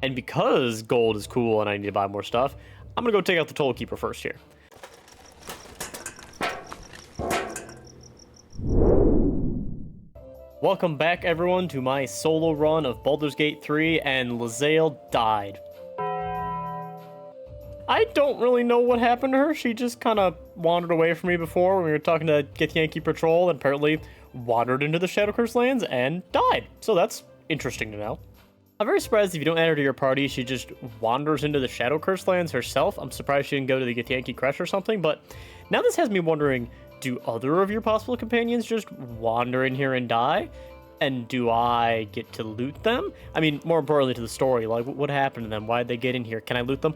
And because gold is cool and I need to buy more stuff, I'm gonna go take out the Toll Keeper first here. Welcome back, everyone, to my solo run of Baldur's Gate 3, and Lae'zel died. I don't really know what happened to her. She just kind of wandered away from me before when we were talking to Githyanki Patrol, and apparently wandered into the Shadowcurse lands and died. So that's interesting to know. I'm very surprised if you don't add her to your party, she just wanders into the Shadowcurse lands herself. I'm surprised she didn't go to the Githyanki Crest or something, but now this has me wondering, do other of your possible companions just wander in here and die? And do I get to loot them? I mean, more importantly to the story, like, what happened to them? Why'd they get in here? Can I loot them?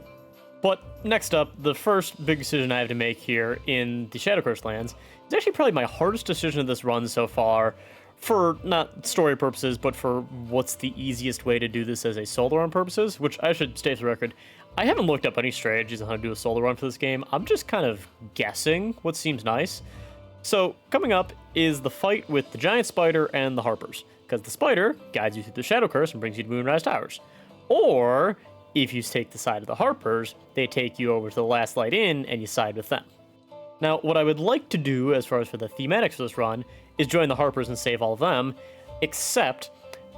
But next up, the first big decision I have to make here in the Shadowcurse lands is actually probably my hardest decision of this run so far, for not story purposes, but for what's the easiest way to do this as a solo run purposes, which I should state for the record, I haven't looked up any strategies on how to do a solo run for this game. I'm just kind of guessing what seems nice. So coming up is the fight with the giant spider and the Harpers, because the spider guides you through the Shadowcurse and brings you to Moonrise Towers. Or if you take the side of the Harpers, they take you over to the Last Light Inn and you side with them. Now, what I would like to do as far as for the thematics for this run is join the Harpers and save all of them, except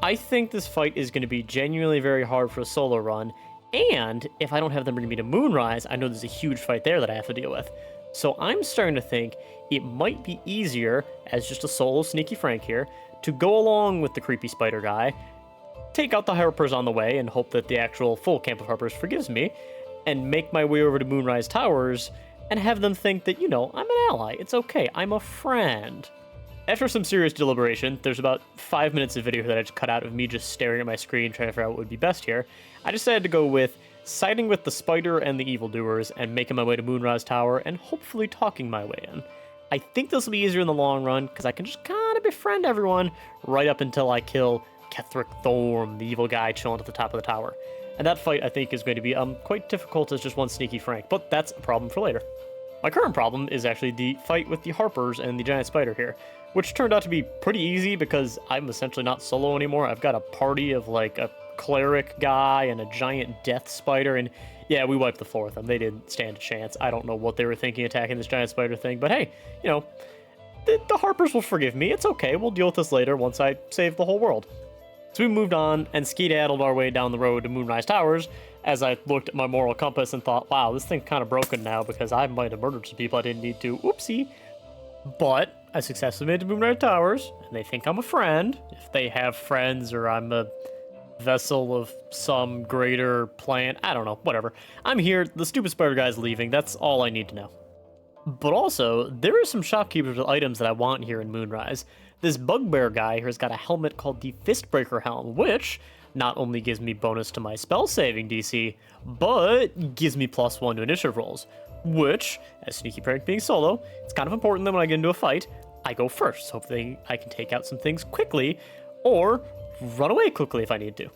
I think this fight is going to be genuinely very hard for a solo run, and if I don't have them bring me to Moonrise, I know there's a huge fight there that I have to deal with. So I'm starting to think it might be easier, as just a solo Sneaky Frank here, to go along with the creepy spider guy, take out the Harpers on the way and hope that the actual full camp of Harpers forgives me, and make my way over to Moonrise Towers and have them think that, you know, I'm an ally, it's okay, I'm a friend. After some serious deliberation, there's about 5 minutes of video that I just cut out of me just staring at my screen trying to figure out what would be best here. I decided to go with siding with the spider and the evildoers and making my way to Moonrise Tower and hopefully talking my way in. I think this will be easier in the long run because I can just kind of befriend everyone right up until I kill Ketheric Thorm, the evil guy chilling at the top of the tower. And that fight, I think, is going to be quite difficult as just one Sneaky Frank, but that's a problem for later. My current problem is actually the fight with the Harpers and the giant spider here, which turned out to be pretty easy because I'm essentially not solo anymore. I've got a party of like a cleric guy and a giant death spider, and yeah, we wiped the floor with them. They didn't stand a chance. I don't know what they were thinking attacking this giant spider thing, but hey, you know, the Harpers will forgive me. It's okay. We'll deal with this later once I save the whole world. So we moved on and skedaddled our way down the road to Moonrise Towers as I looked at my moral compass and thought, wow, this thing's kind of broken now because I might have murdered some people I didn't need to. Oopsie. But I successfully made it to Moonrise Towers, and they think I'm a friend, if they have friends, or I'm a vessel of some greater plan. I don't know, whatever. I'm here, the stupid spider guy's leaving, that's all I need to know. But also, there are some shopkeepers with items that I want here in Moonrise. This bugbear guy here has got a helmet called the Fistbreaker Helm, which not only gives me bonus to my spell saving DC, but gives me +1 to initiative rolls. Which, as Sneaky Frank being solo, it's kind of important that when I get into a fight, I go first. So hopefully I can take out some things quickly, or run away quickly if I need to.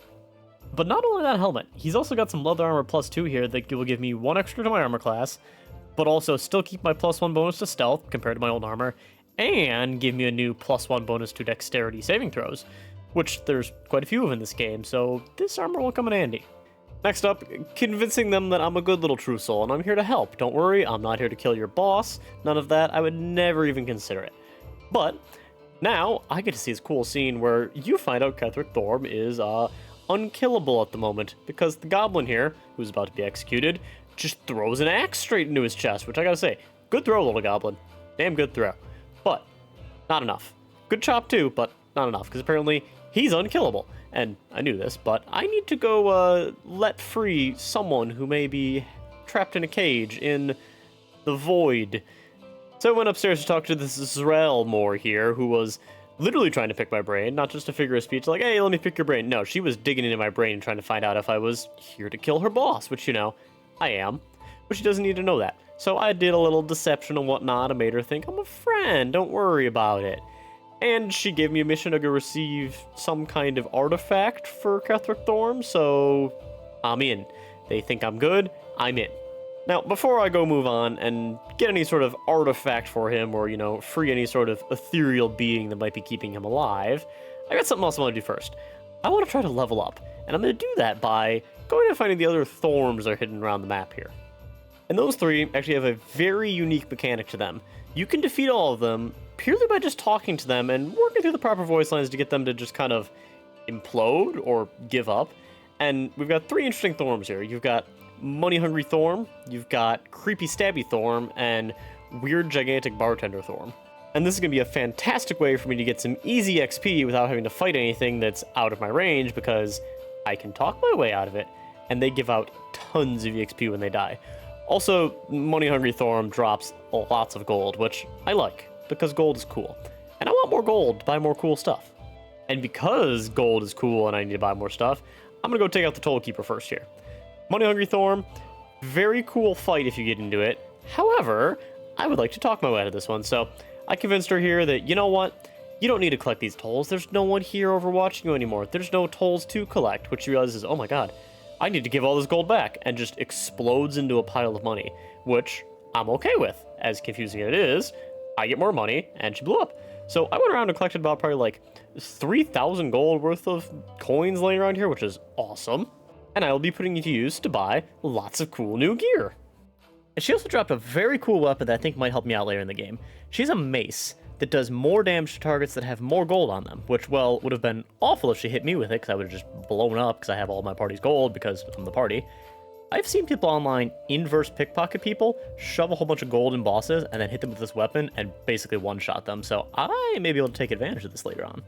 But not only that helmet, he's also got some leather armor +2 here that will give me 1 extra to my armor class, but also still keep my +1 bonus to stealth compared to my old armor, and give me a new +1 bonus to dexterity saving throws, which there's quite a few of in this game, so this armor will come in handy. Next up, convincing them that I'm a good little true soul, and I'm here to help. Don't worry, I'm not here to kill your boss. None of that. I would never even consider it. But now I get to see this cool scene where you find out Ketheric Thorm is unkillable at the moment, because the goblin here, who's about to be executed, just throws an axe straight into his chest, which I gotta say, good throw, little goblin. Damn good throw. But not enough. Good chop too, but not enough, because apparently he's unkillable. And I knew this, but I need to go let free someone who may be trapped in a cage in the void. So I went upstairs to talk to this Zrel Moore here, who was literally trying to pick my brain, not just a figure of speech like, hey, let me pick your brain. No, she was digging into my brain and trying to find out if I was here to kill her boss, which, you know, I am. But she doesn't need to know that. So I did a little deception and whatnot and made her think I'm a friend, don't worry about it. And she gave me a mission to go receive some kind of artifact for Ketheric Thorm, so I'm in. They think I'm good, I'm in. Now, before I go move on and get any sort of artifact for him or, you know, free any sort of ethereal being that might be keeping him alive, I got something else I want to do first. I want to try to level up, and I'm going to do that by going and finding the other Thorms that are hidden around the map here. And those three actually have a very unique mechanic to them. You can defeat all of them purely by just talking to them and working through the proper voice lines to get them to just kind of implode or give up. And we've got three interesting Thorms here. You've got Money Hungry Thorm, you've got Creepy Stabby Thorm, and Weird Gigantic Bartender Thorm. And this is going to be a fantastic way for me to get some easy XP without having to fight anything that's out of my range, because I can talk my way out of it, and they give out tons of XP when they die. Also, Money Hungry Thorm drops lots of gold, which I like, because gold is cool. And I want more gold to buy more cool stuff. And because gold is cool and I need to buy more stuff, I'm going to go take out the Toll Keeper first here. Money Hungry Thorm, very cool fight if you get into it. However, I would like to talk my way out of this one, so I convinced her here that, you know what? You don't need to collect these tolls. There's no one here overwatching you anymore. There's no tolls to collect, which she realizes, oh my god, I need to give all this gold back, and just explodes into a pile of money, which I'm okay with. As confusing as it is, I get more money, and she blew up. So I went around and collected about probably like 3,000 gold worth of coins laying around here, which is awesome. And I will be putting it to use to buy lots of cool new gear. And she also dropped a very cool weapon that I think might help me out later in the game. She's a mace that does more damage to targets that have more gold on them, which, well, would have been awful if she hit me with it, because I would have just blown up because I have all my party's gold because I'm the party. I've seen people online inverse pickpocket people, shove a whole bunch of gold in bosses, and then hit them with this weapon and basically one-shot them, so I may be able to take advantage of this later on.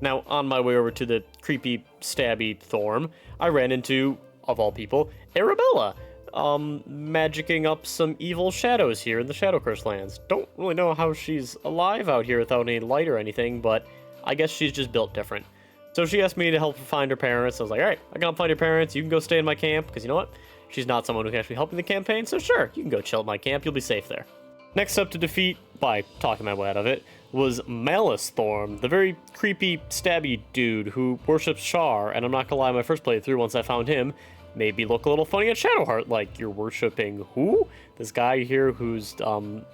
Now, on my way over to the creepy, stabby Thorm, I ran into, of all people, Arabella, magicking up some evil shadows here in the Shadow Curse lands. Don't really know how she's alive out here without any light or anything, but I guess she's just built different. So she asked me to help her find her parents. I was like, alright, I can help find your parents. You can go stay in my camp, because you know what? She's not someone who can actually help in the campaign, so sure, you can go chill at my camp. You'll be safe there. Next up to defeat, by talking my way out of it, was Malice Thorm, the very creepy, stabby dude who worships Char, and I'm not gonna lie, my first playthrough, once I found him, made me look a little funny at Shadowheart, like, you're worshipping who? This guy here who's,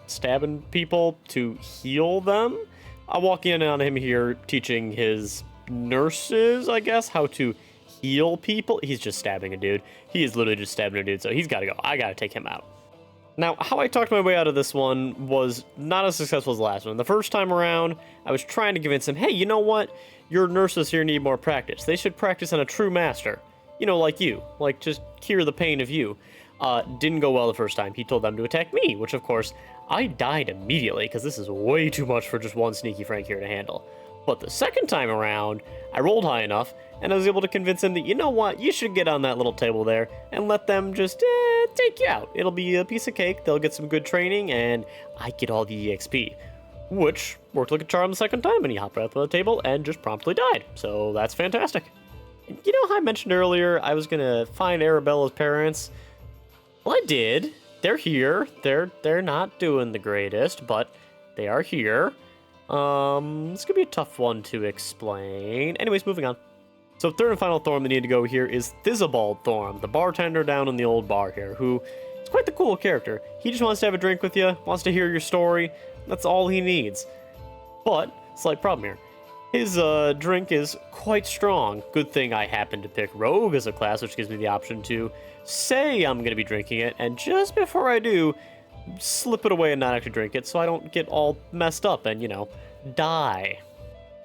stabbing people to heal them? I walk in on him here teaching his nurses, I guess, how to heal people. He's just stabbing a dude. He is literally just stabbing a dude, so he's gotta go. I gotta take him out. Now, how I talked my way out of this one was not as successful as the last one. The first time around, I was trying to convince him, hey, you know what? Your nurses here need more practice. They should practice on a true master. You know, like you. Like, just cure the pain of you. Didn't go well the first time. He told them to attack me, which, of course, I died immediately, because this is way too much for just one sneaky Frank here to handle. But the second time around, I rolled high enough, and I was able to convince him that, you know what, you should get on that little table there and let them just take you out. It'll be a piece of cake, they'll get some good training, and I get all the EXP. Which worked like a charm the second time, and he hopped right up on the table and just promptly died. So that's fantastic. And you know how I mentioned earlier I was going to find Arabella's parents? Well, I did. They're here. They're not doing the greatest, but they are here. It's gonna be a tough one to explain. Anyways, moving on. So third and final Thorm that need to go here is Thizabald Thorm, the bartender down in the old bar here, who is quite the cool character. He just wants to have a drink with you, wants to hear your story. That's all he needs. But, slight problem here. His drink is quite strong. Good thing I happen to pick Rogue as a class, which gives me the option to say I'm gonna be drinking it, and just before I do, slip it away and not actually drink it, so I don't get all messed up and, you know, die.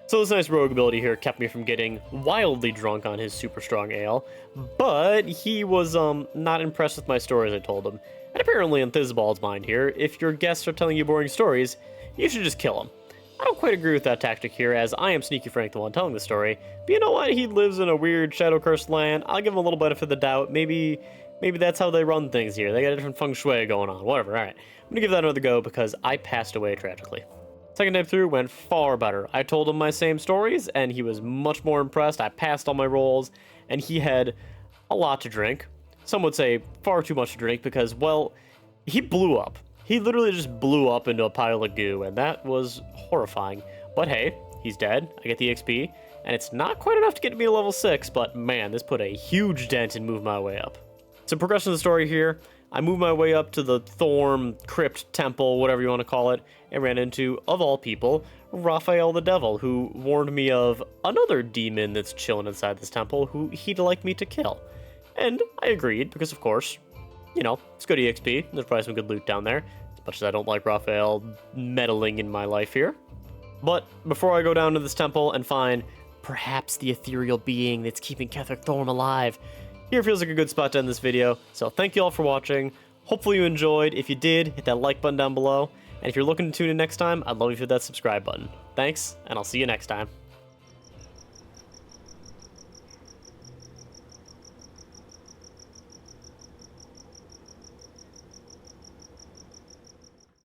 So this nice rogue ability here kept me from getting wildly drunk on his super strong ale, but he was not impressed with my stories I told him. And apparently in Thizbald's mind here, if your guests are telling you boring stories, you should just kill them. I don't quite agree with that tactic here, as I am Sneaky Frank, the one telling the story, but you know what, he lives in a weird Shadow Cursed land. I'll give him a little benefit of the doubt. Maybe that's how they run things here. They got a different feng shui going on. Whatever, alright. I'm gonna give that another go because I passed away tragically. Second time through went far better. I told him my same stories, and he was much more impressed. I passed all my rolls, and he had a lot to drink. Some would say far too much to drink because, well, he blew up. He literally just blew up into a pile of goo, and that was horrifying. But hey, he's dead. I get the XP, and it's not quite enough to get me to level 6, but man, this put a huge dent in moving my way up. So progression of the story here, I moved my way up to the Thorm Crypt Temple, whatever you want to call it, and ran into, of all people, Raphael the Devil, who warned me of another demon that's chilling inside this temple who he'd like me to kill. And I agreed, because of course, you know, it's good EXP. There's probably some good loot down there, as much as I don't like Raphael meddling in my life here. But before I go down to this temple and find perhaps the ethereal being that's keeping Ketheric Thorm alive, here feels like a good spot to end this video. So thank you all for watching. Hopefully you enjoyed. If you did, hit that like button down below. And if you're looking to tune in next time, I'd love you to hit that subscribe button. Thanks, and I'll see you next time.